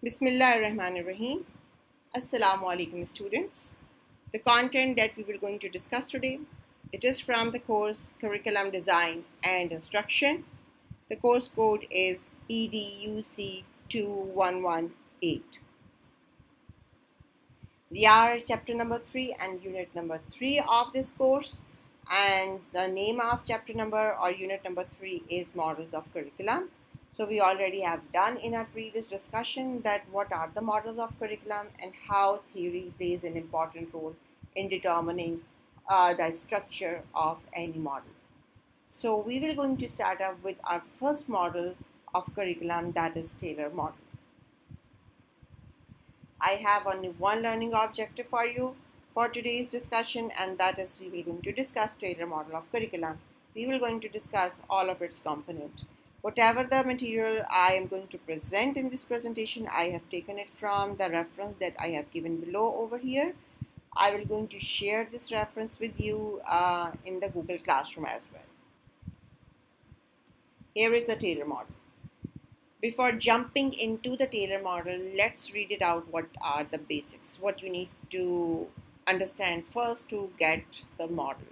Bismillahirrahmanirrahim. Assalamu alaikum students. The content that we will going to discuss today, it is from the course Curriculum Design and Instruction. The course code is EDUC2118. We are chapter number 3 and unit number 3 of this course, and the name of chapter number or unit number 3 is Models of Curriculum. So we already have done in our previous discussion that what are the models of curriculum and how theory plays an important role in determining the structure of any model. So we will going to start up with our first model of curriculum, that is Taylor model. I have only one learning objective for you for today's discussion, and that is we will going to discuss Taylor model of curriculum. We will going to discuss all of its component. Whatever the material I am going to present in this presentation, I have taken it from the reference that I have given below over here. I will going to share this reference with you in the Google Classroom as well. Here is the Taylor model. Before jumping into the Taylor model, let's read it out. What are the basics? What you need to understand first to get the model.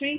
3,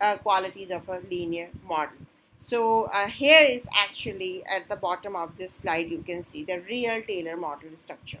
qualities of a linear model. So here is actually at the bottom of this slide you can see the real Taylor model structure.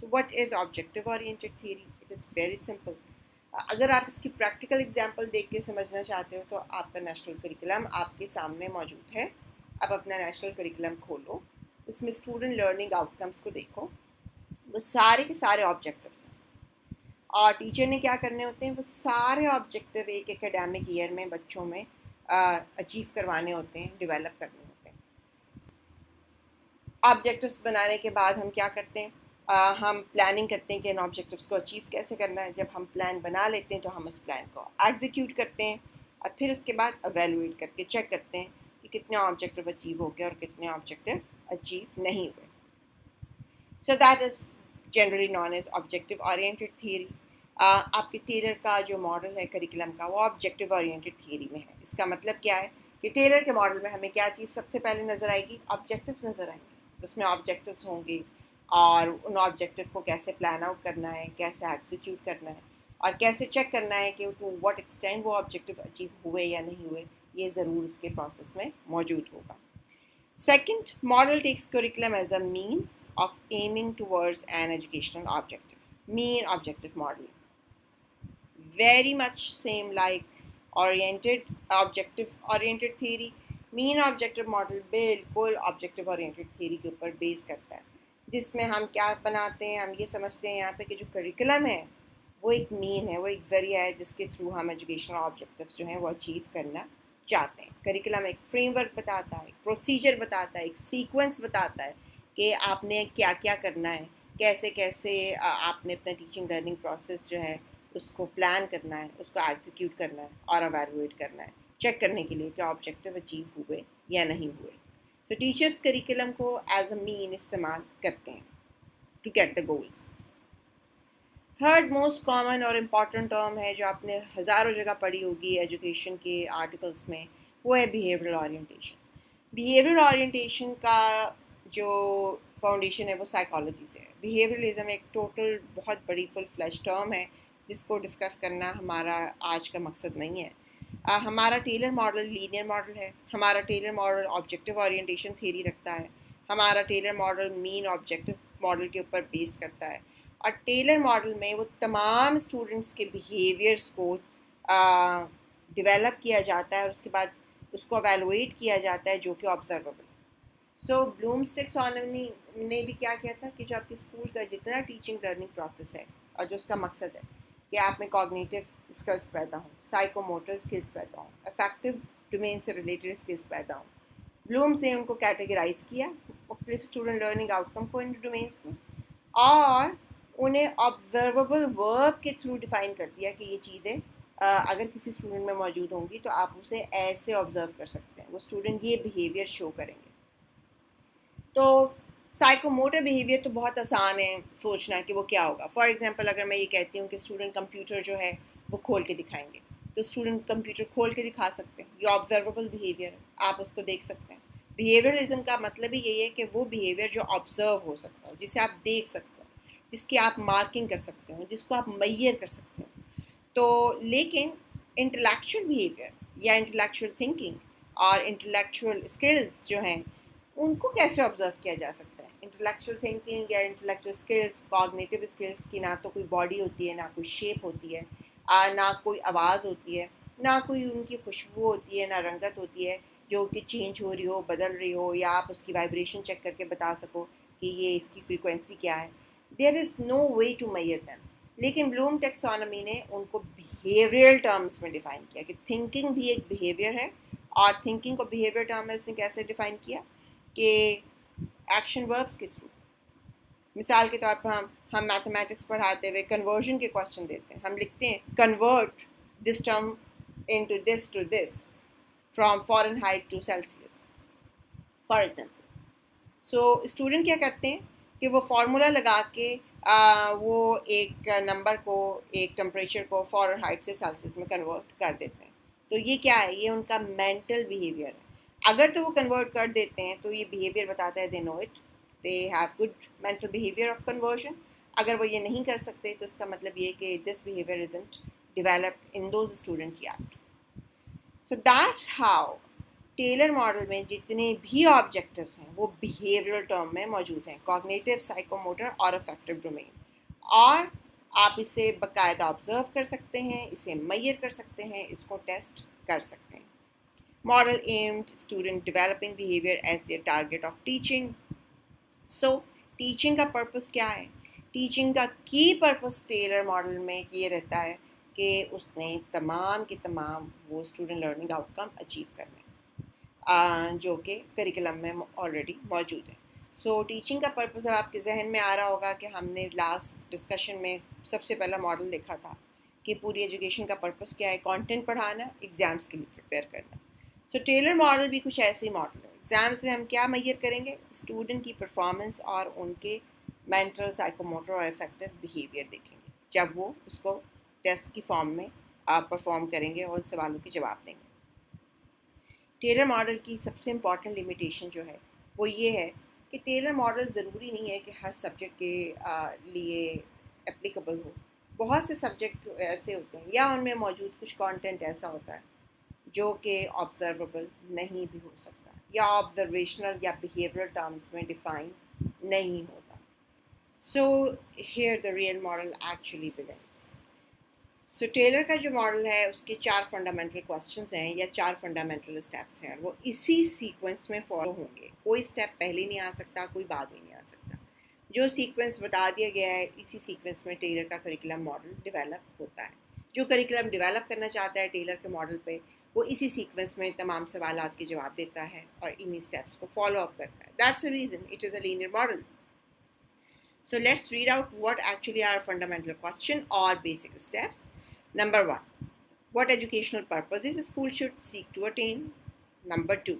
So what is objective oriented theory? It is very simple. اگر آپ اس کی practical example دیکھ کے سمجھنا چاہتے ہو تو آپ کا نیشنل کریکولم آپ کے سامنے موجود ہے. آپ اپنا نیشنل کریکولم کھولو, اس میں اسٹوڈنٹ لرننگ آؤٹ کمس کو دیکھو. وہ سارے کے سارے آبجیکٹیوس ہیں, اور ٹیچر نے کیا کرنے ہوتے ہیں, وہ سارے آبجیکٹیو ایک اکیڈیمک ایئر میں بچوں میں اچیو کروانے ہوتے ہیں, ڈیولپ کرنے ہوتے ہیں. آبجیکٹیوس بنانے کے بعد ہم کیا کرتے ہیں, ہم پلاننگ کرتے ہیں کہ ان آبجیکٹیوس کو اچیو کیسے کرنا ہے. جب ہم پلان بنا لیتے ہیں تو ہم اس پلان کو ایگزیکیوٹ کرتے ہیں, اور پھر اس کے بعد ایویلویٹ کر کے چیک کرتے ہیں کہ کتنے آبجیکٹیو اچیو ہو گئے اور کتنے آبجیکٹیو اچیو نہیں ہوئے. So that is generally known as objective oriented theory. آپ کے ٹیلر کا جو ماڈل ہے کریکولم کا, وہ آبجیکٹیو اورینٹیڈ تھیوری میں ہے. اس کا مطلب کیا ہے کہ ٹیلر کے ماڈل میں ہمیں کیا چیز سب سے پہلے نظر آئے گی, آبجیکٹیو نظر آئیں گے. اس میں آبجیکٹیوس ہوں گے, اور ان آبجیکٹیو کو کیسے پلان آؤٹ کرنا ہے, کیسے ایگزیکیوٹ کرنا ہے, اور کیسے چیک کرنا ہے کہ ٹو واٹ ایکسٹینٹ وہ آبجیکٹیو اچیو ہوئے یا نہیں ہوئے, یہ ضرور اس کے پروسیس میں موجود ہوگا. Second, model takes curriculum as a means of aiming towards an educational objective. Mean objective model. Very much same like objective oriented theory. Mean objective model بالکل objective oriented theory کے اوپر بیس کرتا ہے, جس میں ہم کیا بناتے ہیں, ہم یہ سمجھتے ہیں یہاں پہ کہ جو کریکولم ہے وہ ایک مین ہے, وہ ایک ذریعہ ہے جس کے تھرو ہم ایجوکیشنل آبجیکٹیوز جو ہیں وہ اچیو کرنا چاہتے ہیں. کریکولم ایک فریم ورک بتاتا ہے, ایک پروسیجر بتاتا ہے, ایک سیکوینس بتاتا ہے کہ آپ نے کیا کیا کرنا ہے, کیسے کیسے آپ نے اپنا ٹیچنگ لرننگ پروسیس جو ہے اس کو پلان کرنا ہے, اس کو ایگزیکیوٹ کرنا ہے اور ایویلویٹ کرنا ہے, چیک کرنے کے لیے کہ آبجیکٹیو اچیو ہوئے یا نہیں ہوئے. تو ٹیچرس کریکولم کو ایز اے مین استعمال کرتے ہیں to get the goals. Third most common اور امپورٹنٹ ٹرم ہے جو آپ نے ہزاروں جگہ پڑھی ہوگی ایجوکیشن کے آرٹیکلس میں, وہ ہے بیہیورل اورینٹیشن. بیہیورل اورینٹیشن کا جو فاؤنڈیشن ہے وہ سائیکالوجی سے ہے. بیہیورلزم ایک ٹوٹل بہت بڑی فل فلیش ٹرم ہے جس کو ڈسکس کرنا ہمارا آج کا مقصد نہیں ہے. ہمارا ٹیلر ماڈل لینئر ماڈل ہے, ہمارا Tyler model objective orientation theory رکھتا ہے, ہمارا Tyler model main objective model کے اوپر بیس کرتا ہے, اور ٹیلر ماڈل میں وہ تمام اسٹوڈنٹس کے بیہیویئرس کو ڈیولپ کیا جاتا ہے, اور اس کے بعد اس کو ایویلویٹ کیا جاتا ہے جو کہ آبزرویبل ہے. سو بلومس ٹیکسانومی نے بھی کیا کیا تھا کہ جو آپ کے اسکول کا جتنا ٹیچنگ لرننگ پروسیس ہے اور جو اس کا مقصد ہے کہ آپ میں کوگنیٹیو اسکلس پیدا ہوں, سائیکو موٹر اسکلس پیدا ہوں, افیکٹو ڈومین سے ریلیٹڈ اسکلس پیدا ہوں. بلومس نے ان کو کیٹیگرائز کیا مختلف اسٹوڈنٹ لرننگ آؤٹ کم کو ان ڈومینس میں, اور انہیں آبزرویبل ورک کے تھرو ڈیفائن کر دیا کہ یہ چیزیں اگر کسی اسٹوڈنٹ میں موجود ہوں گی تو آپ اسے ایسے آبزرو کر سکتے ہیں, وہ اسٹوڈنٹ یہ بیہیویئر شو کریں گے. تو سائیکو موٹر بیہیویئر تو بہت آسان ہے سوچنا کہ وہ کیا ہوگا. فار ایگزامپل اگر میں یہ کہتی ہوں کہ اسٹوڈنٹ کمپیوٹر جو ہے وہ کھول کے دکھائیں گے, تو اسٹوڈنٹ کمپیوٹر کھول کے دکھا سکتے ہیں, یہ آبزرویبل بیہیویئر ہے, آپ اس کو دیکھ سکتے ہیں. بیہیویئرزم کا مطلب ہی یہی ہے کہ وہ بیہیویئر جو آبزرو ہو سکتا ہو, جسے آپ دیکھ سکتے ہو, جس کی آپ مارکنگ کر سکتے ہو, جس کو آپ میئر کر سکتے ہو. تو لیکن انٹلیکچوئل بیہیویئر یا انٹلیکچوئل تھنکنگ اور انٹلیکچوئل اسکلز جو ہیں ان کو کیسے آبزرو کیا جا سکتا ہے. انٹلیکچوئل تھنکنگ یا انٹلیکچوئل اسکلس, کوگنیٹیو اسکلس کی نہ تو کوئی باڈی ہوتی ہے, نہ کوئی شیپ ہوتی ہے, نہ کوئی آواز ہوتی ہے, نہ کوئی ان کی خوشبو ہوتی ہے, نہ رنگت ہوتی ہے جو کہ چینج ہو رہی ہو, بدل رہی ہو, یا آپ اس کی وائبریشن چیک کر کے بتا سکو کہ یہ اس کی فریکوینسی کیا ہے. دیر از نو وے ٹو میئر دیم. لیکن بلوم ٹیکسانومی نے ان کو بیہیویئرل ٹرمز میں ڈیفائن کیا کہ تھنکنگ بھی ایک بیہیویئر ہے, اور تھنکنگ کو بیہیویئر ٹرم میں اس نے کیسے ڈیفائن کیا کہ ایکشن وربس کے تھرو. مثال کے طور پر ہم میتھمیٹکس پڑھاتے ہوئے کنورژن کے کوشچن دیتے ہیں, ہم لکھتے ہیں convert this term into this to this from Fahrenheit to Celsius for example. So student کیا کرتے ہیں کہ وہ فارمولا لگا کے وہ ایک نمبر کو, ایک ٹمپریچر کو فارن ہائٹ سے سیلسیس میں کنورٹ کر دیتے ہیں. تو یہ کیا ہے, یہ ان کا مینٹل بیہیویئر ہے. اگر تو وہ کنورٹ کر دیتے ہیں تو یہ بیہیویئر بتاتا ہے they know it, they have good mental behaviour of conversion. اگر وہ یہ نہیں کر سکتے تو اس کا مطلب یہ کہ this behaviour isn't developed in those student yet. So that's how Tyler model میں جتنے بھی آبجیکٹیوز ہیں وہ بیہیویئرل ٹرم میں موجود ہیں, کوگنیٹیو, سائیکو موٹر اور افیکٹو ڈومین. اور آپ اسے باقاعدہ آبزرو کر سکتے ہیں، اسے میئر کر سکتے ہیں، اس کو ٹیسٹ کر سکتے ہیں. Model aimed student developing behaviour as their target of teaching. So teaching کا پرپس کیا ہے؟ ٹیچنگ کا کی پرپس ٹیلر ماڈل میں یہ رہتا ہے کہ اس نے تمام کے تمام وہ اسٹوڈنٹ لرننگ آؤٹ کم اچیو کرنے جو کہ کریکولم میں آلریڈی موجود ہے. سو ٹیچنگ کا پرپس اب آپ کے ذہن میں آ رہا ہوگا کہ ہم نے لاسٹ ڈسکشن میں سب سے پہلا ماڈل دیکھا تھا کہ پوری ایجوکیشن کا پرپس کیا ہے، کانٹینٹ پڑھانا، ایگزامس کے لیے پریپیئر کرنا. سو ٹیلر ماڈل بھی کچھ ایسے ہی ماڈل ہے. ایگزامس میں ہم کیا میئر کریں گے؟ اسٹوڈنٹ کی پرفارمنس اور ان کے مینٹل، سائیکوموٹر اور افیکٹو بیہیویئر دیکھیں گے جب وہ اس کو ٹیسٹ کی فارم میں آپ پرفارم کریں گے اور سوالوں کے جواب دیں گے. ٹیلر ماڈل کی سب سے امپورٹنٹ لمیٹیشن جو ہے وہ یہ ہے کہ ٹیلر ماڈل ضروری نہیں ہے کہ ہر سبجیکٹ کے لیے اپلیکیبل ہو. بہت سے سبجیکٹ ایسے ہوتے ہیں یا ان میں موجود کچھ کانٹینٹ ایسا ہوتا ہے جو کہ آبزرویبل نہیں بھی ہو سکتا یا آبزرویشنل یا بیہیویئرل ٹرمز میں ڈیفائن نہیں ہوتا. So here the real model actually begins. So Tyler کا جو ماڈل ہے اس کے 4 فنڈامنٹل کوسچنز ہیں یا 4 فنڈامنٹل اسٹیپس ہیں، وہ اسی سیکوینس میں فالو ہوں گے. کوئی اسٹیپ پہلے نہیں آ سکتا، کوئی بعد میں نہیں آ سکتا. جو سیکوینس بتا دیا گیا ہے اسی سیکوینس میں ٹیلر کا کریکولم ماڈل ڈیولپ ہوتا ہے. جو کریکولم ڈیولپ کرنا چاہتا ہے ٹیلر کے ماڈل پہ، وہ اسی سیکوینس میں تمام سوالات کے جواب دیتا ہے اور انہی اسٹیپس کو فالو اپ کرتا ہے. That's the reason it is a linear model. So let's read out what actually are fundamental question or basic steps. Number 1, what educational purposes a school should seek to attain. Number 2,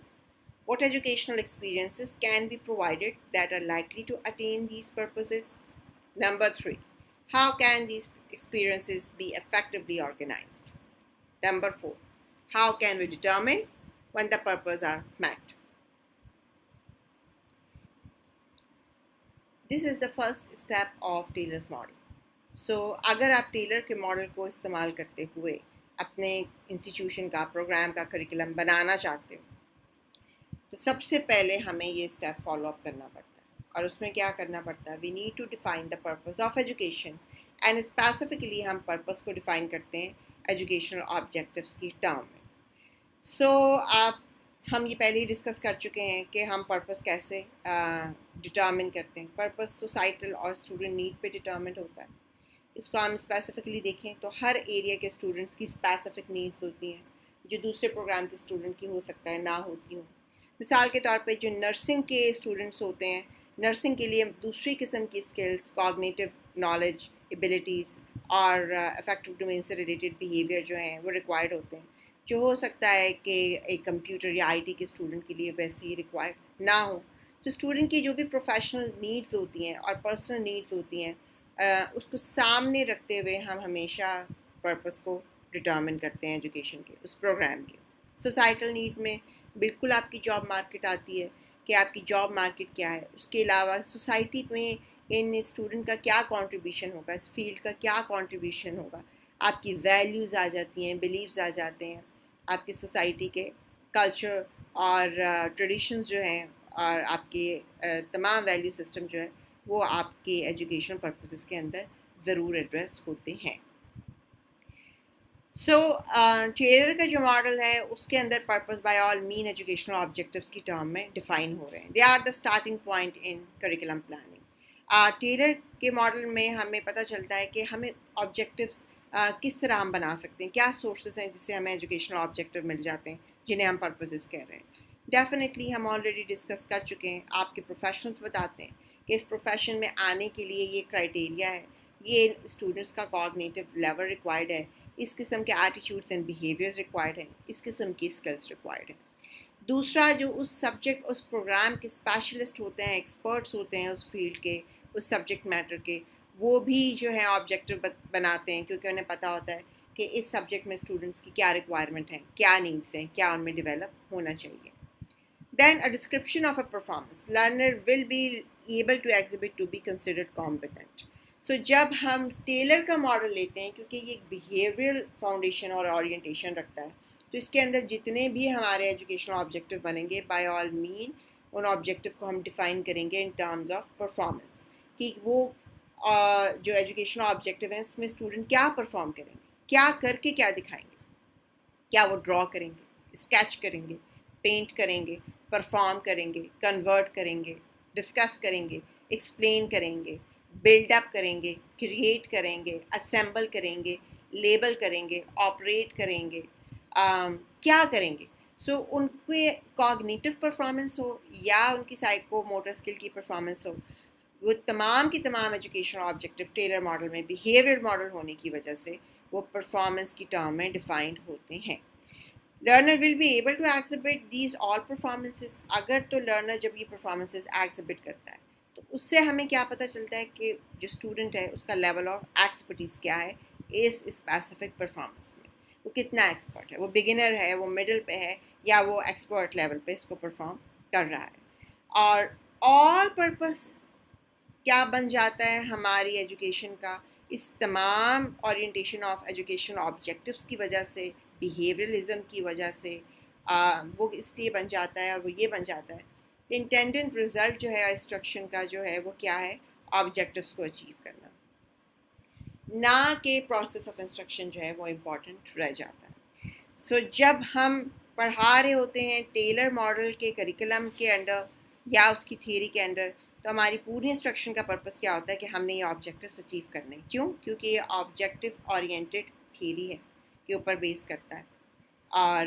what educational experiences can be provided that are likely to attain these purposes. Number 3, how can these experiences be effectively organized. Number 4, how can we determine when the purposes are met. This is the first step of Taylor's model. سو اگر آپ tailor کے model کو استعمال کرتے ہوئے اپنے institution کا programme کا کریکولم بنانا چاہتے ہو تو سب سے پہلے ہمیں یہ اسٹیپ فالو اپ کرنا پڑتا ہے. اور اس میں کیا کرنا پڑتا ہے؟ We need to define the purpose of education and specifically ہم پرپز کو ڈیفائن کرتے ہیں ایجوکیشنل آبجیکٹیوس کی ٹرم میں. سو ہم یہ پہلے ہی ڈسکس کر چکے ہیں کہ ہم پرپز کیسے ڈٹرمن کرتے ہیں. پرپز سوسائٹل اور اسٹوڈنٹ نیڈ پہ ڈٹرمنٹ ہوتا ہے. اس کو ہم اسپیسیفکلی دیکھیں تو ہر ایریا کے اسٹوڈنٹس کی اسپیسیفک نیڈس ہوتی ہیں جو دوسرے پروگرام کے اسٹوڈنٹ کی ہو سکتا ہے نہ ہوتی ہوں. مثال کے طور پہ جو نرسنگ کے اسٹوڈنٹس ہوتے ہیں، نرسنگ کے لیے دوسری قسم کی اسکلس، کوگنیٹیو نالج، ایبلٹیز اور افیکٹو ڈومین سے ریلیٹڈ بیہیویئر جو ہیں وہ ریکوائرڈ ہوتے ہیں، جو ہو سکتا ہے کہ ایک کمپیوٹر یا آئی ٹی کے اسٹوڈنٹ کے لیے ویسے ہی ریکوائرڈ نہ ہو. تو اسٹوڈنٹ کی جو بھی پروفیشنل نیڈز ہوتی ہیں اور پرسنل نیڈز ہوتی ہیں اس کو سامنے رکھتے ہوئے ہم ہمیشہ پرپس کو ڈٹرمن کرتے ہیں ایجوکیشن کے اس پروگرام کے. سوسائٹل نیڈ میں بالکل آپ کی جاب مارکیٹ آتی ہے کہ آپ کی جاب مارکیٹ کیا ہے. اس کے علاوہ سوسائٹی میں ان اسٹوڈنٹ کا کیا کنٹریبیوشن ہوگا، اس فیلڈ کا کیا کنٹریبیوشن ہوگا. آپ کی ویلیوز آ جاتی ہیں، بلیفز آ جاتے ہیں، آپ کی سوسائٹی کے کلچر اور ٹریڈیشنز جو ہیں اور آپ کے تمام ویلیو سسٹم جو ہے وہ آپ کے ایجوکیشن پرپسز کے اندر ضرور ایڈریس ہوتے ہیں. سو ٹیلر کا جو ماڈل ہے اس کے اندر purpose by all mean educational objectives کی ٹرم میں ڈیفائن ہو رہے ہیں. They are the starting point in curriculum planning. Tyler کے ماڈل میں ہمیں پتہ چلتا ہے کہ ہمیں آبجیکٹیوس کس طرح ہم بنا سکتے ہیں، کیا سورسز ہیں جس سے ہمیں ایجوکیشنل آبجیکٹیو مل جاتے ہیں جنہیں ہم پرپسز کہہ رہے ہیں. ڈیفینیٹلی ہم آلریڈی ڈسکس کر چکے ہیں، آپ کے پروفیشنلز بتاتے ہیں کہ اس پروفیشن میں آنے کے لیے یہ کرائٹیریا ہے، یہ اسٹوڈنٹس کا کوگنیٹیو لیول ریکوائرڈ ہے، اس قسم کے ایٹیٹیوڈس اینڈ بیہیویئرز ریکوائرڈ ہیں، اس قسم کی اسکلس ریکوائرڈ ہیں. دوسرا، جو اس سبجیکٹ اس پروگرام کے اسپیشلسٹ ہوتے ہیں، ایکسپرٹس ہوتے ہیں اس فیلڈ کے، اس سبجیکٹ میٹر کے، وہ بھی جو ہے آبجیکٹیو بناتے ہیں کیونکہ انہیں پتہ ہوتا ہے کہ اس سبجیکٹ میں اسٹوڈنٹس کی کیا ریکوائرمنٹ ہیں، کیا نیڈس ہیں، کیا ان میں ڈیولپ ہونا چاہیے. Then a description of a performance. Learner will be able to exhibit to be considered competent. So جب ہم ٹیلر کا ماڈل لیتے ہیں کیونکہ یہ ایک بیہیویئرل فاؤنڈیشن اور اورینٹیشن رکھتا ہے، تو اس کے اندر جتنے بھی ہمارے ایجوکیشنل آبجیکٹیو بنیں گے by all main in objective کو ہم ڈیفائن کریں گے ان ٹرمز آف پرفارمنس کہ وہ جو ایجوکیشنل آبجیکٹیو ہیں اس میں اسٹوڈنٹ کیا پرفارم کریں گے, کیا کر کے کیا دکھائیں گے, کیا وہ ڈرا کریں گے, اسکیچ کریں گے, پینٹ کریں گے, پرفارم کریں گے, کنورٹ کریں گے, ڈسکس کریں گے, ایکسپلین کریں گے, بلڈ اپ کریں گے, کریٹ کریں گے, اسمبل کریں گے, لیبل کریں گے, آپریٹ کریں گے, کیا کریں گے. سو ان کے کوگنیٹیو پرفارمنس ہو یا ان کی سائیکو موٹر اسکل کی پرفارمنس ہو, وہ تمام کی تمام ایجوکیشنل آبجیکٹیو ٹیلر ماڈل میں بیہیویئر ماڈل ہونے کی وجہ سے وہ پرفارمنس کی ٹرم میں ڈیفائنڈ ہوتے ہیں. Learner will be able to exhibit these all performances. اگر تو لرنر جب یہ پرفارمنسز ایگزبٹ کرتا ہے تو اس سے ہمیں کیا پتہ چلتا ہے کہ جو اسٹوڈنٹ ہے اس کا لیول آف ایکسپرٹیز کیا ہے اس اسپیسیفک پرفارمنس میں, وہ کتنا ایکسپرٹ ہے, وہ بگنر ہے, وہ مڈل پہ ہے, یا وہ ایکسپرٹ لیول پہ اس کو پرفارم کر رہا ہے. اور آل پرپس کیا بن جاتا ہے ہماری ایجوکیشن کا, اس تمام اورینٹیشن آف ایجوکیشن آبجیکٹیوس کی وجہ سے, بیہیویئرلزم کی وجہ سے وہ اس لیے بن جاتا ہے, اور وہ یہ بن جاتا ہے کہ انٹینڈنٹ رزلٹ جو ہے انسٹرکشن کا جو ہے وہ کیا ہے, آبجیکٹیوس کو اچیو کرنا, نہ کہ پروسیس آف انسٹرکشن جو ہے وہ امپورٹنٹ رہ جاتا ہے. سو جب ہم پڑھا رہے ہوتے ہیں ٹیلر ماڈل کے کریکولم کے انڈر یا اس کی تھیوری کے انڈر, تو ہماری پوری انسٹرکشن کا پرپس کیا ہوتا ہے کہ ہم نے یہ آبجیکٹیوس اچیو کرنے. کیوں؟ کیونکہ یہ آبجیکٹیو اورینٹیڈ تھیوری ہے کے اوپر بیس کرتا ہے, اور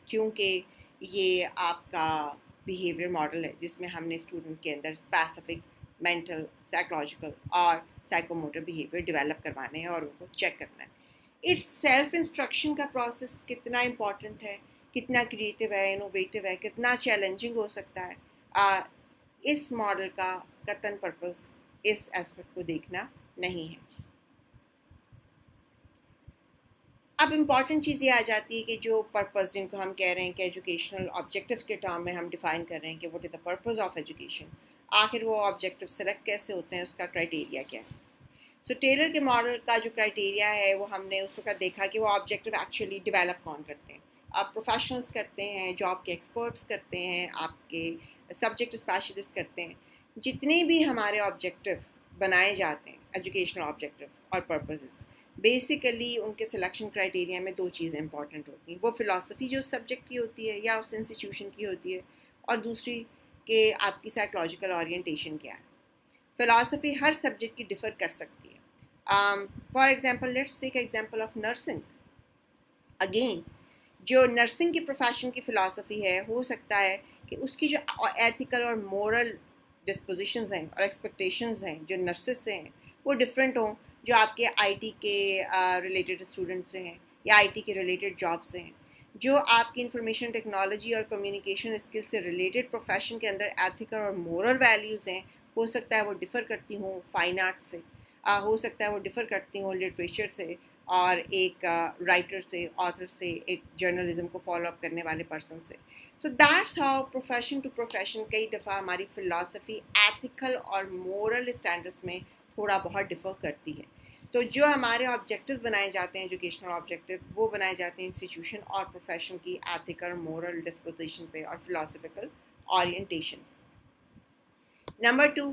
کیونکہ یہ آپ کا بیہیویئر ماڈل ہے جس میں ہم نے اسٹوڈنٹ کے اندر اسپیسیفک مینٹل, سائیکولوجیکل اور سائیکو موٹر بیہیویئر ڈیولپ کروانے ہیں اور ان کو چیک کرنا ہے. اٹس سیلف انسٹرکشن کا پروسیس کتنا امپورٹنٹ ہے, کتنا کریٹیو ہے, انوویٹیو ہے, کتنا چیلنجنگ ہو سکتا ہے, اس ماڈل کا قطعاً پرپس اس ایسپیکٹ کو دیکھنا نہیں ہے. اب امپورٹنٹ چیز یہ آ جاتی ہے کہ جو پرپس جن کو ہم کہہ رہے ہیں کہ ایجوکیشنل آبجیکٹیو کے ٹرم میں ہم ڈیفائن کر رہے ہیں کہ what is the purpose of education, آخر وہ آبجیکٹیو سلیکٹ کیسے ہوتے ہیں, اس کا کرائٹیریا کیا ہے. سو ٹیلر کے ماڈل کا جو کرائٹیریا ہے وہ ہم نے اس وقت دیکھا کہ وہ آبجیکٹیو ایکچولی ڈیولپ کون کرتے ہیں. آپ پروفیشنلز کرتے ہیں, جاب کے ایکسپرٹس کرتے ہیں, آپ کے سبجیکٹ اسپیشلسٹ کرتے ہیں. جتنے بھی ہمارے آبجیکٹیو بنائے جاتے ہیں ایجوکیشنل آبجیکٹیو اور پرپزز, بیسیکلی ان کے سلیکشن کرائٹیریا میں دو چیزیں امپورٹنٹ ہوتی ہیں. وہ فلاسفی جو اس سبجیکٹ کی ہوتی ہے یا اس انسٹیٹیوشن کی ہوتی ہے, اور دوسری کہ آپ کی سائیکولوجیکل اورینٹیشن کیا ہے. فلاسفی ہر سبجیکٹ کی ڈفر کر سکتی ہے. For example let's take example of nursing. Again جو نرسنگ کی پروفیشن کی فلاسفی ہے, ہو سکتا ہے کہ اس کی جو ایتھیکل اور مورل ڈسپوزیشنز ہیں اور ایکسپیکٹیشنز ہیں جو نرسز سے ہیں وہ ڈفرینٹ ہوں جو آپ کے آئی ٹی کے ریلیٹڈ اسٹوڈنٹ سے ہیں یا آئی ٹی کے ریلیٹڈ جاب سے ہیں. جو آپ کی انفارمیشن ٹیکنالوجی اور کمیونیکیشن اسکل سے ریلیٹڈ پروفیشن کے اندر ایتھیکل اور مورل ویلیوز ہیں, ہو سکتا ہے وہ ڈفر کرتی ہوں فائن آرٹ سے, ہو سکتا ہے وہ ڈفر کرتی ہوں لٹریچر سے, اور ایک رائٹر سے, آتھر سے, ایک جرنلزم کو فالو اپ کرنے والے پرسن سے. So that's how profession to profession کئی دفعہ ہماری فلاسفی ایتھیکل اور مورل اسٹینڈرڈس میں تھوڑا بہت ڈفر کرتی ہے. تو جو ہمارے آبجیکٹیو بنائے جاتے ہیں ایجوکیشنل آبجیکٹیو, وہ بنائے جاتے ہیں انسٹیٹیوشن اور پروفیشن کی ایتھیکل مورل ڈسپوزیشن پہ اور فلاسفیکل اورینٹیشن. نمبر 2,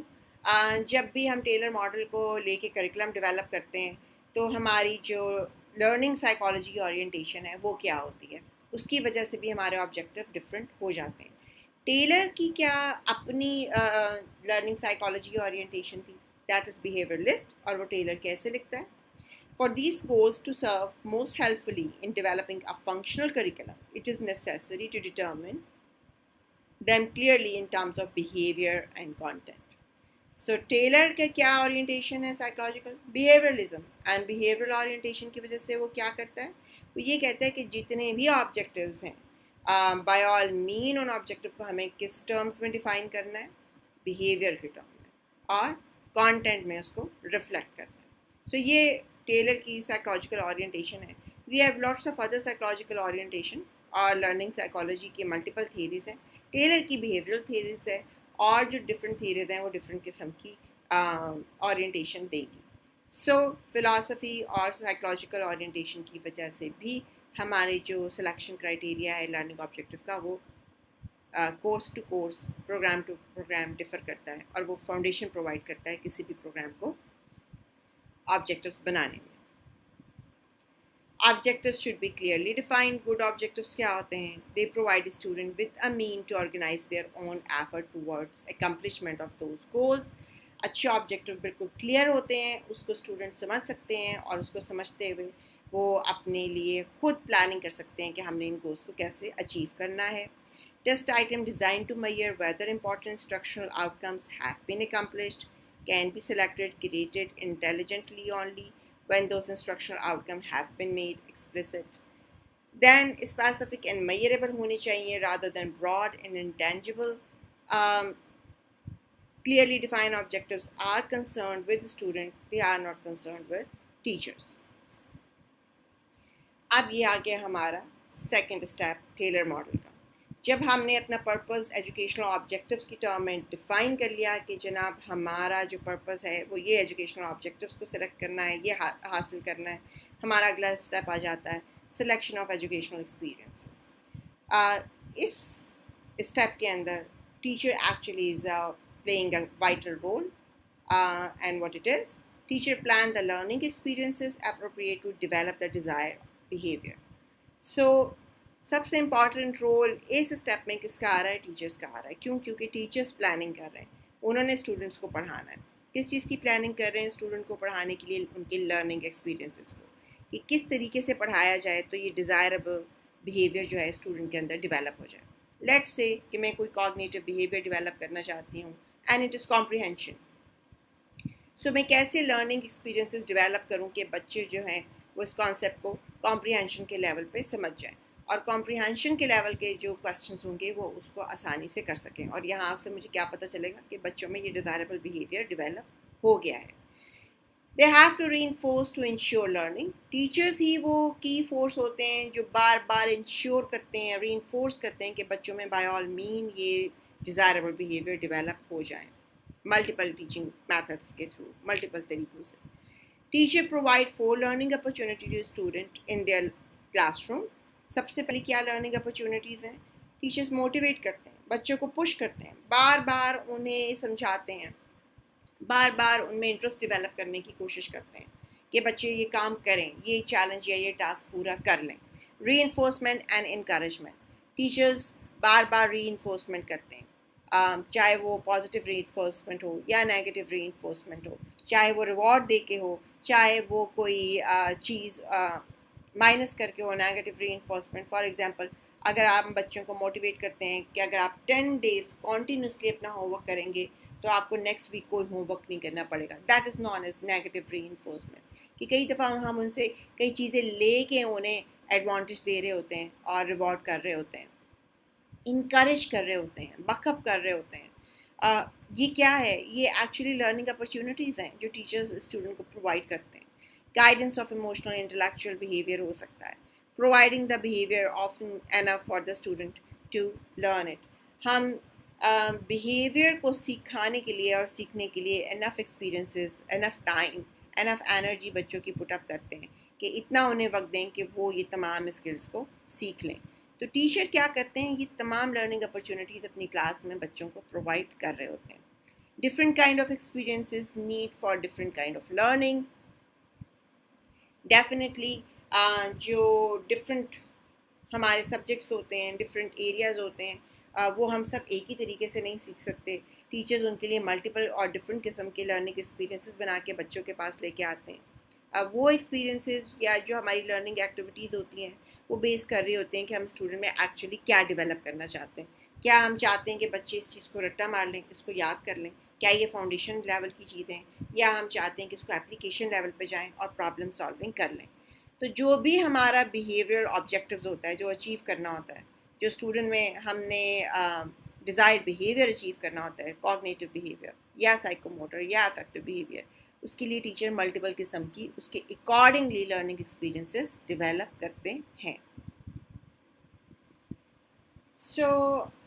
جب بھی ہم ٹیلر ماڈل کو لے کے کریکولم ڈیولپ کرتے ہیں تو ہماری جو لرننگ سائیکالوجی کی اورینٹیشن ہے وہ کیا ہوتی ہے, اس کی وجہ سے بھی ہمارے آبجیکٹیو ڈفرینٹ ہو جاتے ہیں. ٹیلر کی کیا اپنی لرننگ سائیکالوجی کی اورینٹیشن تھی, دیٹ از بیہیویئرلسٹ, اور وہ ٹیلر کیسے لکھتا ہے. For these goals to serve most helpfully in developing a functional curriculum, it is necessary to determine them clearly in terms of behavior and content. So Tyler کا کیا orientation ہے psychological, behaviourism, and behavioural orientation کی وجہ سے وہ کیا کرتا ہے, وہ یہ کہتا ہے کہ جتنے بھی آبجیکٹیوز ہیں by all main in objective کو ہمیں کس ٹرمز میں ڈیفائن کرنا ہے, بیہیویئر کے ٹرم میں, اور کانٹینٹ میں اس کو ریفلیکٹ کرنا ہے. سو یہ ٹیلر کی سائیکولوجیکل اورینٹیشن ہے. We have lots of other psychological orientation اور لرننگ سائیکالوجی کی ملٹیپل تھیریز ہیں. ٹیلر کی بیہیویئرل تھیریز ہے, اور جو ڈفرینٹ تھیریز ہیں وہ ڈفرینٹ قسم کی اورینٹیشن دے گی. سو فلاسفی اور سائیکولوجیکل اورینٹیشن کی وجہ سے بھی ہمارے جو سلیکشن کرائٹیریا ہے لرننگ آبجیکٹیو کا وہ course to course, programme to programme differ کرتا ہے, اور وہ فاؤنڈیشن پرووائڈ کرتا ہے کسی بھی پروگرام کو آبجیکٹیوز بنانے میں. Objectives should be clearly defined. Good objectives کیا ہوتے ہیں؟ They provide a student with a mean to organize their own effort towards accomplishment of those goals. اچھے آبجیکٹیو بالکل کلیئر ہوتے ہیں, اس کو اسٹوڈنٹ سمجھ سکتے ہیں, اور اس کو سمجھتے ہوئے وہ اپنے لیے خود پلاننگ کر سکتے ہیں کہ ہم نے ان گولس کو کیسے اچیو کرنا ہے. Test item designed to measure whether important instructional outcomes have been accomplished can be selected, created intelligently only when those instructional outcomes have been made explicit. Then specific and measurable ہونی چاہیے rather than broad and intangible. Clearly defined objectives are concerned with the student, they are not concerned with teachers. اب یہ آ گیا ہمارا second step tailor model کا. جب ہم نے اپنا پرپز ایجوکیشنل آبجیکٹیوز کی ٹرم میں ڈیفائن کر لیا کہ جناب ہمارا جو پرپز ہے وہ یہ ایجوکیشنل آبجیکٹیوز کو سلیکٹ کرنا ہے, یہ حاصل کرنا ہے, ہمارا اگلا اسٹیپ آ جاتا ہے سلیکشن آف ایجوکیشنل ایکسپیرینسز. اس اسٹیپ کے اندر teacher actually is playing a vital role, and what it is, teacher plan the learning experiences appropriate to develop the desired behavior. So سب سے امپورٹنٹ رول اس step میں کس کا آ رہا ہے؟ Teachers کا آ رہا ہے. کیوں؟ کیونکہ ٹیچرس پلاننگ کر رہے ہیں, انہوں نے اسٹوڈنٹس کو پڑھانا ہے. کس چیز کی پلاننگ کر رہے ہیں؟ اسٹوڈنٹ کو پڑھانے کے لیے ان کے لرننگ ایکسپیرینسز کو, کہ کس طریقے سے پڑھایا جائے تو یہ ڈیزائربل بیہیویئر جو ہے اسٹوڈنٹ کے اندر ڈیولپ ہو جائے. لیٹ سے کہ میں کوئی کوگنیٹو بیہیویئر ڈیولپ کرنا چاہتی ہوں اینڈ اٹ از کمپریہنشن. سو میں کیسے لرننگ ایکسپیرینسز ڈیولپ کروں کہ بچے جو ہیں وہ اس کانسیپٹ کو کمپریہنشن کے لیول پہ سمجھ جائیں, اور کمپریہنشن کے لیول کے جو کوسچنس ہوں گے وہ اس کو آسانی سے کر سکیں. اور یہاں سے مجھے کیا پتہ چلے گا کہ بچوں میں یہ ڈیزائربل بیہیویئر ڈیولپ ہو گیا ہے. They have to reinforce to ensure learning. Teachers ہی وہ کی فورس ہوتے ہیں جو بار بار انشور کرتے ہیں, ری انفورس کرتے ہیں کہ بچوں میں بائی آل مین یہ ڈیزائربل بیہیویئر ڈیولپ ہو جائیں, ملٹیپل ٹیچنگ میتھڈس کے تھرو, ملٹیپل طریقوں سے. Teacher provide 4 learning opportunity to student in their classroom. سب سے پہلے کیا لرننگ اپرچونیٹیز ہیں؟ ٹیچرس موٹیویٹ کرتے ہیں, بچوں کو پش کرتے ہیں, بار بار انہیں سمجھاتے ہیں, بار بار ان میں انٹرسٹ ڈیولپ کرنے کی کوشش کرتے ہیں کہ بچے یہ کام کریں, یہ چیلنج یا یہ ٹاسک پورا کر لیں. Reinforcement and encouragement. Teachers بار بار ری انفورسمنٹ کرتے ہیں, چاہے وہ پازیٹیو ری انفورسمنٹ ہو یا نیگیٹو ری انفورسمنٹ ہو, چاہے وہ ریوارڈ دے کے ہو, چاہے وہ کوئی چیز مائنس کر کے ہو, negative reinforcement. For example, اگر آپ بچوں کو موٹیویٹ کرتے ہیں کہ اگر آپ 10 days کنٹینیوسلی اپنا ہوم ورک کریں گے تو آپ کو نیکسٹ ویک کوئی ہوم ورک نہیں کرنا پڑے گا, that is known as negative reinforcement. کہ کئی دفعہ ہم ان سے کئی چیزیں لے کے انہیں ایڈوانٹیج دے رہے ہوتے ہیں اور ریوارڈ کر رہے ہوتے ہیں, انکریج کر رہے ہوتے ہیں, بک اپ کر رہے ہوتے ہیں. یہ کیا ہے؟ یہ ایکچولی لرننگ اپرچونیٹیز ہیں جو ٹیچرز اسٹوڈنٹ کو پرووائڈ کرتے ہیں. Guidance of emotional intellectual behaviour ہو سکتا ہے. Providing the behaviour of enough for the student to learn it. ہم بیہیویئر کو سکھانے کے لیے اور سیکھنے کے لیے enough experiences, enough time, enough energy بچوں کی پٹ اپ کرتے ہیں کہ اتنا انہیں وقت دیں کہ وہ یہ تمام اسکلس کو سیکھ لیں. تو ٹیچر کیا کرتے ہیں؟ یہ تمام لرننگ اپرچونیٹیز اپنی کلاس میں بچوں کو پرووائڈ کر رہے ہوتے ہیں. Different kind of experiences need for different kind of learning. Definitely جو ڈفرینٹ ہمارے سبجیکٹس ہوتے ہیں, ڈفرینٹ ایریاز ہوتے ہیں, وہ ہم سب ایک ہی طریقے سے نہیں سیکھ سکتے. ٹیچرز ان کے لیے ملٹیپل اور ڈفرینٹ قسم کے لرننگ ایکسپیرینسز بنا کے بچوں کے پاس لے کے آتے ہیں. وہ ایکسپیرینسز یا جو ہماری لرننگ ایکٹیویٹیز ہوتی ہیں وہ بیس کر رہے ہوتے ہیں کہ ہم اسٹوڈنٹ میں ایکچولی کیا ڈیولپ کرنا چاہتے ہیں. کیا ہم چاہتے ہیں کہ بچے اس چیز کو رٹا مار لیں, اس کو یاد کر لیں, کیا یہ فاؤنڈیشن لیول کی چیزیں ہیں, یا ہم چاہتے ہیں کہ اس کو اپلیکیشن لیول پہ جائیں اور پرابلم سالونگ کر لیں. تو جو بھی ہمارا بیہیویئر آبجیکٹیوز ہوتا ہے, جو اچیو کرنا ہوتا ہے, جو اسٹوڈنٹ میں ہم نے ڈیزائر بیہیویئر اچیو کرنا ہوتا ہے, کوگنیٹو بیہیویئر یا سائیکو موٹر یا افیکٹو بیہیویئر, اس کے لیے ٹیچر ملٹیپل قسم کی اس کے اکارڈنگلی لرننگ ایکسپیرینسز ڈیولپ کرتے ہیں. سو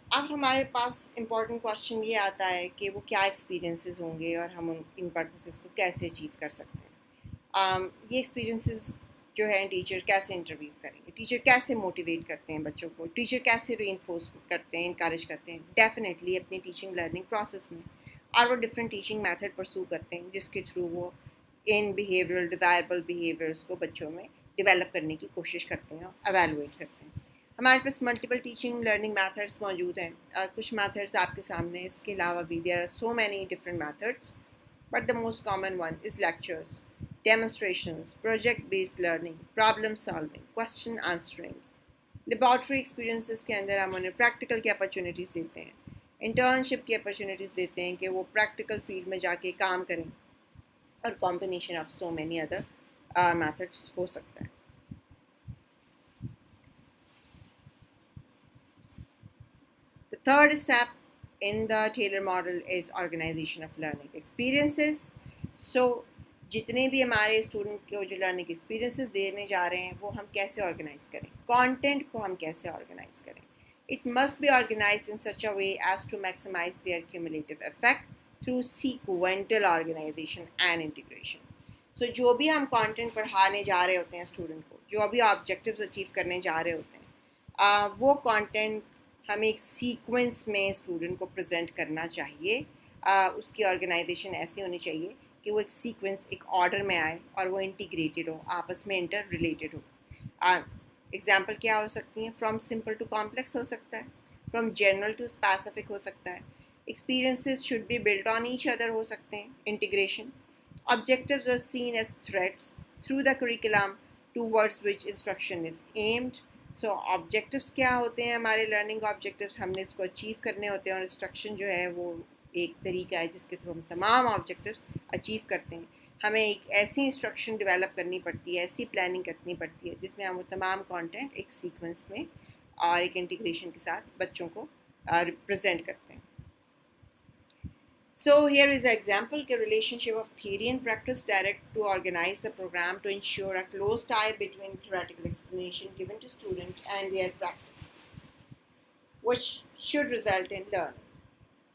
اب ہمارے پاس امپورٹنٹ کوشچن یہ آتا ہے کہ وہ کیا ایکسپیرینسز ہوں گے اور ہم ان پرپسز کو کیسے اچیو کر سکتے ہیں. یہ ایکسپیرینسز جو ہے ٹیچر کیسے انٹرویو کریں گے, ٹیچر کیسے موٹیویٹ کرتے ہیں بچوں کو, ٹیچر کیسے ری انفورس کرتے ہیں, انکریج کرتے ہیں. ڈیفینیٹلی اپنی ٹیچنگ لرننگ پروسیس میں, اور وہ ڈفرینٹ ٹیچنگ میتھڈ پرسو کرتے ہیں جس کے تھرو وہ ان بیہیورل ڈیزائربل بیہیویئرس کو بچوں میں ڈیولپ کرنے کی کوشش کرتے ہیں اور ایویلویٹ کرتے ہیں. ہمارے پاس ملٹیپل ٹیچنگ لرننگ میتھڈس موجود ہیں. کچھ میتھڈس آپ کے سامنے اس کے علاوہ بھی there are so many different methods but the most common one is lectures, demonstrations, project-based learning, problem solving, question answering. Laboratory experiences کے اندر ہم انہیں پریکٹیکل کی اپرچونیٹیز دیتے ہیں, انٹرنشپ کی اپرچونیٹیز دیتے ہیں کہ وہ پریکٹیکل فیلڈ میں جا کے کام کریں, اور combination of so many other methods ہو سکتا ہے. The third step in the Taylor model is organization of learning experiences. So جتنے بھی ہمارے اسٹوڈنٹ کو جو لرننگ ایکسپیرینسز دینے جا رہے ہیں وہ ہم کیسے آرگنائز کریں, کانٹینٹ کو ہم کیسے آرگنائز کریں. It must be organized in such a way as to maximize their cumulative effect through sequential organization and integration. So جو بھی ہم کانٹینٹ پڑھانے جا رہے ہوتے ہیں اسٹوڈنٹ کو, جو بھی آبجیکٹیوز اچیو کرنے جا رہے ہوتے ہیں, وہ کانٹینٹ ہمیں ایک سیکوینس میں اسٹوڈنٹ کو پریزنٹ کرنا چاہیے. اس کی آرگنائزیشن ایسی ہونی چاہیے کہ وہ ایک سیکوینس, ایک آرڈر میں آئے اور وہ انٹیگریٹڈ ہو, آپس میں انٹر ریلیٹڈ ہو. ایگزامپل کیا ہو سکتی ہیں؟ فرام سمپل ٹو کمپلیکس ہو سکتا ہے, فرام جنرل ٹو اسپیسیفک ہو سکتا ہے. Experiences should be build on each other ہو سکتے ہیں. Integration, objectives are seen as threads through the curriculum towards which instruction is aimed. So objectives کیا ہوتے ہیں؟ ہمارے لرننگ آبجیکٹیوز ہم نے اس کو اچیو کرنے ہوتے ہیں, اور انسٹرکشن جو ہے وہ ایک طریقہ ہے جس کے تھرو ہم تمام آبجیکٹیوز اچیو کرتے ہیں. ہمیں ایک ایسی انسٹرکشن ڈیولپ کرنی پڑتی ہے, ایسی پلاننگ کرنی پڑتی ہے جس میں ہم وہ تمام کانٹینٹ ایک سیکوینس میں اور ایک انٹیگریشن کے ساتھ بچوں کو پریزنٹ کرتے ہیں. So here is an example کہ relationship of theory and practice direct to organize the program to ensure a close tie between theoretical explanation given to student and their practice, which should result in learning.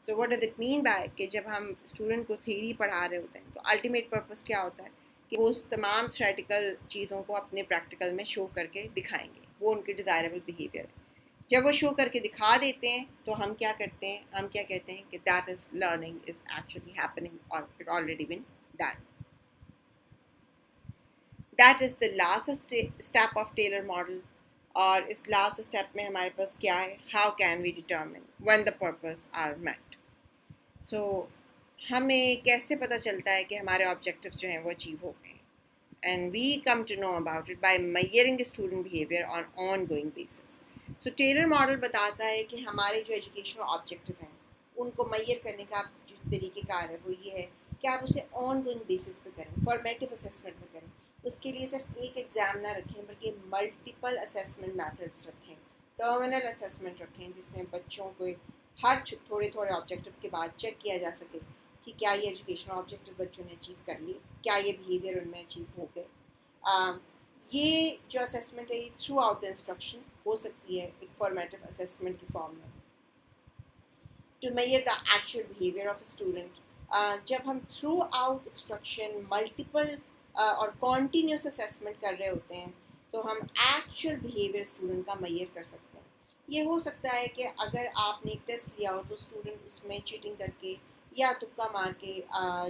So what does it mean by کہ جب ہم student کو theory پڑھا رہے ہوتے ہیں تو ultimate purpose کیا ہوتا ہے کہ وہ اس تمام تھیوریٹیکل چیزوں کو اپنے پریکٹیکل میں شو کر کے دکھائیں گے, وہ ان کے ڈیزائربل بیہیویئر ہے. جب وہ شو کر کے دکھا دیتے ہیں تو ہم کیا کرتے ہیں, ہم کیا کہتے ہیں کہ that is learning is actually happening اور it already been done. That is the last step of Tyler model. اور اس لاسٹ اسٹیپ میں ہمارے پاس کیا ہے, how can we determine when the purpose are met. So ہمیں کیسے پتہ چلتا ہے کہ ہمارے آبجیکٹیوز جو ہیں وہ اچیو ہو گئے ہیں, and we come to know about it by measuring student behaviour on ongoing basis. So Tyler model بتاتا ہے کہ ہمارے جو ایجوکیشنل آبجیکٹیو ہیں ان کو میئر کرنے کا جو طریقہ کار ہے وہ یہ ہے کہ آپ اسے آن گوئنگ بیسس پہ کریں, فارمیٹیو اسیسمنٹ میں کریں. اس کے لیے صرف ایک ایگزام نہ رکھیں بلکہ ملٹیپل اسیسمنٹ میتھڈس رکھیں, ٹرمینل اسیسمنٹ رکھیں جس میں بچوں کو ہر تھوڑے تھوڑے آبجیکٹیو کے بعد چیک کیا جا سکے کہ کیا یہ ایجوکیشنل آبجیکٹیو بچوں نے اچیو کر لیے, کیا یہ بیہیویئر ان میں اچیو ہو گئے. یہ جو اسیسمنٹ ہے یہ تھرو آؤٹ دا انسٹرکشن ہو سکتی ہے ایک فارمیٹیو اسیسمنٹ کی فارم میں, to measure the actual behaviour of a student. جب ہم تھرو آؤٹ انسٹرکشن ملٹیپل اور کنٹینیوس اسیسمنٹ کر رہے ہوتے ہیں تو ہم ایکچوئل بیہیویئر اسٹوڈنٹ کا میئر کر سکتے ہیں. یہ ہو سکتا ہے کہ اگر آپ نے ایک ٹیسٹ لیا ہو تو اسٹوڈنٹ اس میں چیٹنگ کر کے یا تکا مار کے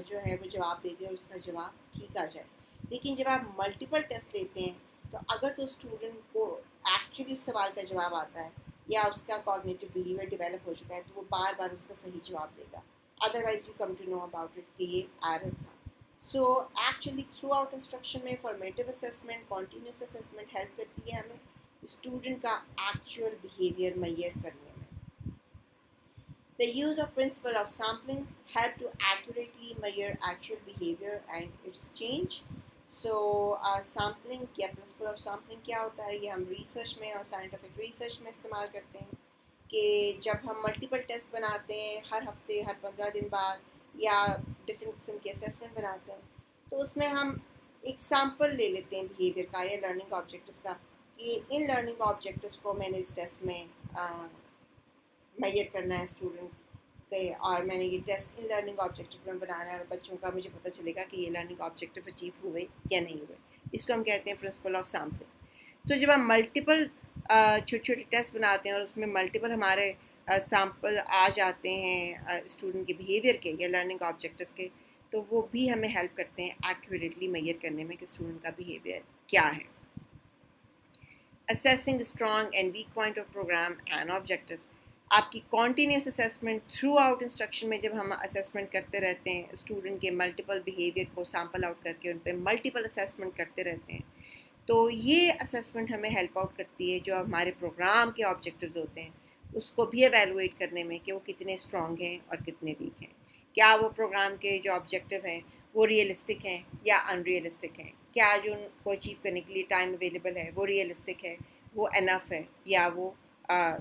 جو ہے وہ جواب دے دے اور اس کا جواب ٹھیک آ جائے. لیکن جب آپ ملٹیپل ٹیسٹ لیتے ہیں تو اگر تو اسٹوڈنٹ کو ایکچولی اس سوال کا جواب آتا ہے یا اس کا کوگنیٹیو بیہیویئر ڈیولپ ہو چکا ہے تو وہ بار بار اس کا صحیح جواب دے گا, otherwise you come to know about it کہ یہ ایرر تھا. So actually throughout instruction میں formative assessment, continuous assessment help کرتی ہے ہمیں اسٹوڈنٹ کا ایکچوئل بیہیویئر میئر کرنے میں. The use of principle of sampling help to accurately measure actual behavior and its change. So sampling یا principle of sampling کیا ہوتا ہے, یہ ہم ریسرچ میں اور سائنٹیفک ریسرچ میں استعمال کرتے ہیں کہ جب ہم ملٹیپل ٹیسٹ بناتے ہیں ہر ہفتے, ہر 15 دن بعد یا ڈفرینٹ قسم کے اسیسمنٹ بناتے ہیں تو اس میں ہم ایک سیمپل لے لیتے ہیں بیہیویئر کا یا لرننگ آبجیکٹیو کا کہ ان لرننگ آبجیکٹیوز کو میں نے اس ٹیسٹ میں میئر کرنا ہے اسٹوڈنٹ کے, اور میں نے یہ ٹیسٹ ان لرننگ آبجیکٹیو میں بنانا ہے اور بچوں کا مجھے پتہ چلے گا کہ یہ لرننگ آبجیکٹیو اچیو ہوئے یا نہیں ہوئے. اس کو ہم کہتے ہیں پرنسپل آف سیمپلنگ. تو جب ہم ملٹیپل چھوٹے چھوٹے ٹیسٹ بناتے ہیں اور اس میں ملٹیپل ہمارے سیمپل آ جاتے ہیں اسٹوڈنٹ کے بیہیویئر کے یا لرننگ آبجیکٹیو کے, تو وہ بھی ہمیں ہیلپ کرتے ہیں ایکوریٹلی میئر کرنے میں کہ اسٹوڈنٹ کا بیہیویئر کیا ہے. Assessing strong and weak point of program and objective. آپ کی continuous assessment through out instruction میں جب ہم اسیسمنٹ کرتے رہتے ہیں اسٹوڈنٹ کے ملٹیپل بیہیویئر کو سیمپل آؤٹ کر کے ان پہ ملٹیپل اسیسمنٹ کرتے رہتے ہیں, تو یہ اسیسمنٹ ہمیں ہیلپ آؤٹ کرتی ہے جو ہمارے پروگرام کے آبجیکٹیوز ہوتے ہیں اس کو بھی ایویلویٹ کرنے میں کہ وہ کتنے اسٹرانگ ہیں اور کتنے ویک ہیں. کیا وہ پروگرام کے جو آبجیکٹیو ہیں وہ ریئلسٹک ہیں یا ان ریئلسٹک ہیں, کیا جو ان کو اچیو کرنے کے لیے ٹائم اویلیبل ہے وہ ریئلسٹک ہے, وہ انف ہے یا وہ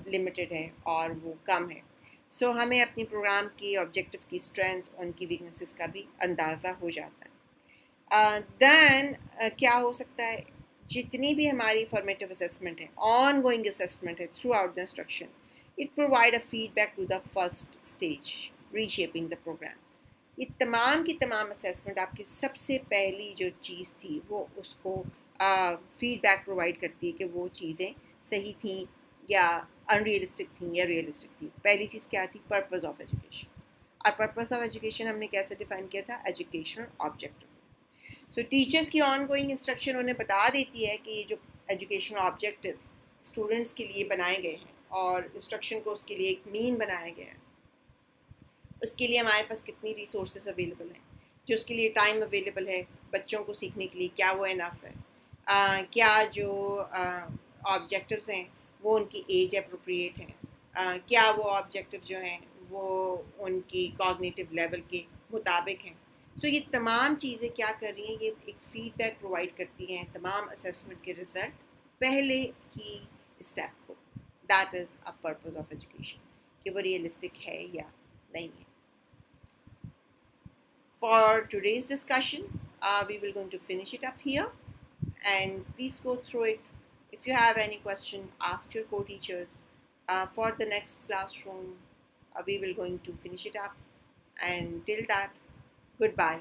لمیٹڈ ہے اور وہ کم ہے. سو ہمیں اپنی پروگرام کی آبجیکٹیو کی اسٹرینتھ ان کی ویکنیسز کا بھی اندازہ ہو جاتا ہے. دین کیا ہو سکتا ہے, جتنی بھی ہماری فارمیٹیو اسیسمنٹ ہے, آن گوئنگ اسیسمنٹ ہے throughout the instruction, it provide a feedback to the first stage reshaping the programme. یہ تمام کی تمام اسیسمنٹ آپ کی سب سے پہلی جو چیز تھی وہ اس کو فیڈ بیک پرووائڈ کرتی ہے کہ وہ چیزیں صحیح تھیں یا ان ریئلسٹک تھیں یا ریئلسٹک تھیں. پہلی چیز کیا تھی, پرپز آف ایجوکیشن. اور پرپز آف ایجوکیشن ہم نے کیسے ڈیفائن کیا تھا, ایجوکیشنل آبجیکٹیو. سو ٹیچرس کی آن گوئنگ انسٹرکشن انہیں بتا دیتی ہے کہ یہ جو ایجوکیشنل آبجیکٹیو اسٹوڈنٹس کے لیے بنائے گئے ہیں اور انسٹرکشن کو اس کے لیے ایک مین بنایا گیا ہے, اس کے لیے ہمارے پاس کتنی ریسورسز اویلیبل ہیں, جو اس کے لیے ٹائم اویلیبل ہے بچوں کو سیکھنے کے لیے کیا وہ انف ہے, کیا جو آبجیکٹیوز ہیں وہ ان کی ایج اپروپریٹ ہیں, کیا وہ آبجیکٹیو جو ہیں وہ ان کی کوگنیٹیو لیول کے مطابق ہیں. سو یہ تمام چیزیں کیا کر رہی ہیں, یہ ایک فیڈ بیک پرووائڈ کرتی ہیں تمام اسیسمنٹ کے رزلٹ پہلے ہی اسٹیپ کو. That is a purpose of education, کہ وہ ریئلسٹک ہے یا نہیں ہے. For today's discussion, we will going to finish it up here, and please go through it. If you have any question, ask your co-teachers. For the next classroom, we will going to finish it up. And till that, goodbye.